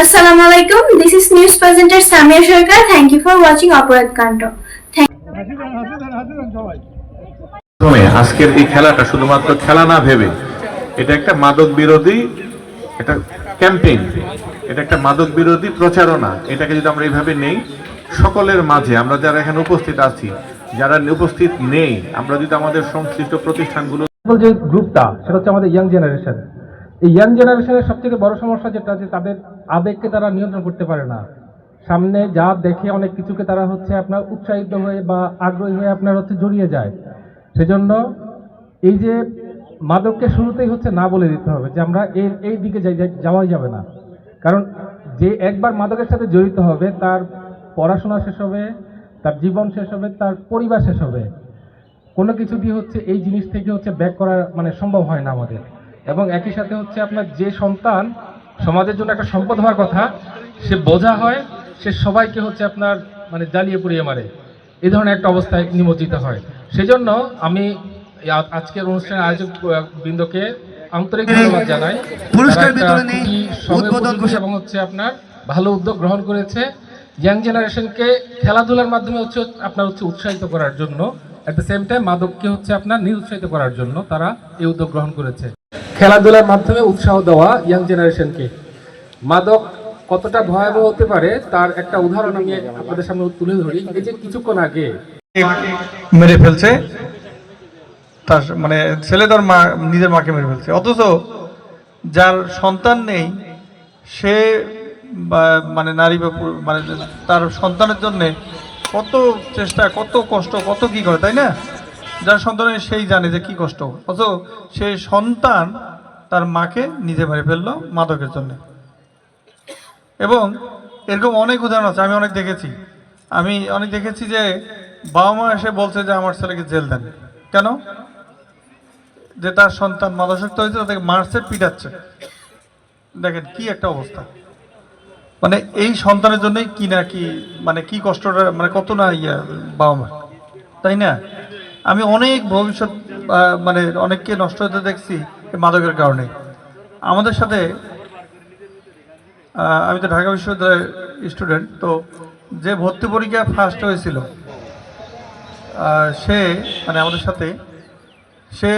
Assalamu alaikum. This is news presenter Samia Sharkar. Thank you for watching Aparat Kanto. আজকের এই খেলাটা শুধুমাত্র খেলা না ভেবে এটা একটা মাদক বিরোধী এটা ক্যাম্পেইন, এটা একটা মাদক বিরোধী প্রচারণা। এটাকে যদি আমরা এইভাবে নেই, সকলের মাঝে আমরা যারা এখানে উপস্থিত আছি, যারা উপস্থিত নেই, আমরা যদি আমাদের সংশ্লিষ্ট প্রতিষ্ঠানগুলো যে গ্রুপটা সেটা হচ্ছে আমাদের ইয়াং জেনারেশন। এই ইয়াং জেনারেশনের সবথেকে বড় সমস্যা যেটা যে তাদের আবেগকে তারা নিয়ন্ত্রণ করতে পারে না। সামনে যা দেখে অনেক কিছুকে তারা হচ্ছে আপনার উৎসাহিত হয়ে বা আগ্রহী হয়ে আপনার হচ্ছে জড়িয়ে যায়। সেজন্য এই যে মাদককে শুরুতেই হচ্ছে না বলে দিতে হবে যে আমরা এই দিকে যাওয়াই যাবে না। কারণ যে একবার মাদকের সাথে জড়িত হবে তার পড়াশোনা শেষ হবে, তার জীবন শেষ হবে, তার পরিবার শেষ হবে। কোনো কিছু দিয়ে হচ্ছে এই জিনিস থেকে হচ্ছে ব্যাক করা মানে সম্ভব হয় না আমাদের। এবং একই সাথে হচ্ছে আপনার যে সন্তান সমাজের জন্য একটা সম্পদ হওয়ার কথা, সে বোঝা হয়, সে সবাইকে হচ্ছে আপনার মানে জ্বালিয়ে পুড়িয়ে মারে, এই ধরনের একটা অবস্থায় নিমজ্জিত হয়। সেজন্য আমি আজকের অনুষ্ঠানের আয়োজক বৃন্দকে আন্তরিক ধন্যবাদ জানাই। পুরস্কার বিতরণী এবং হচ্ছে আপনার ভালো উদ্যোগ গ্রহণ করেছে ইয়াং জেনারেশনকে খেলাধুলার মাধ্যমে হচ্ছে আপনার হচ্ছে উৎসাহিত করার জন্য, এট দ্য সেম টাইম মাদককে হচ্ছে আপনার নিরুৎসাহিত করার জন্য তারা এই উদ্যোগ গ্রহণ করেছে। খেলাধুলার মাধ্যমে উৎসাহ দেওয়া ইয়াং জেনারেশনকে। মাদক কতটা ভয়াবহ হতে পারে তার একটা উদাহরণ আমি আপনাদের সামনে তুলে ধরি। এই যে কিছুক্ষণ আগে মেরে ফেলছে, তার মানে ছেলে তার মা নিজের মাকে মেরে ফেলছে, অথচ যার সন্তান নেই সে মানে নারী বা মানে তার সন্তানের জন্য কত চেষ্টা, কত কষ্ট, কত কি করে, তাই না? যার সন্তানের সেই জানে যে কি কষ্ট, অথচ সেই সন্তান তার মাকে নিজে মেরে ফেললো মাদকের জন্য। এবং এরকম অনেক উদাহরণ আছে, আমি অনেক দেখেছি যে বাবা মা এসে বলছে যে আমার ছেলেকে জেল দেন। কেন? যে তার সন্তান মাদকাসক্ত হয়েছে, তাদেরকে মারছে, পিটাচ্ছে। দেখেন কি একটা অবস্থা, মানে এই সন্তানের জন্যই কি না কি মানে কি কষ্টটা, মানে কত না বাবা মা, তাই না? আমি অনেক ভবিষ্যৎ মানে অনেককে নষ্ট হতে দেখছি মাদকের কারণে। আমাদের সাথে আমি তো ঢাকা বিশ্ববিদ্যালয়ের স্টুডেন্ট, তো যে ভর্তি পরীক্ষা ফার্স্ট হয়েছিল সে মানে আমাদের সাথে, সে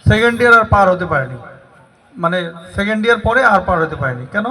সেকেন্ড ইয়ার আর পার হতে পারেনি, মানে সেকেন্ড ইয়ার পরে আর পার হতে পারেনি। কেন?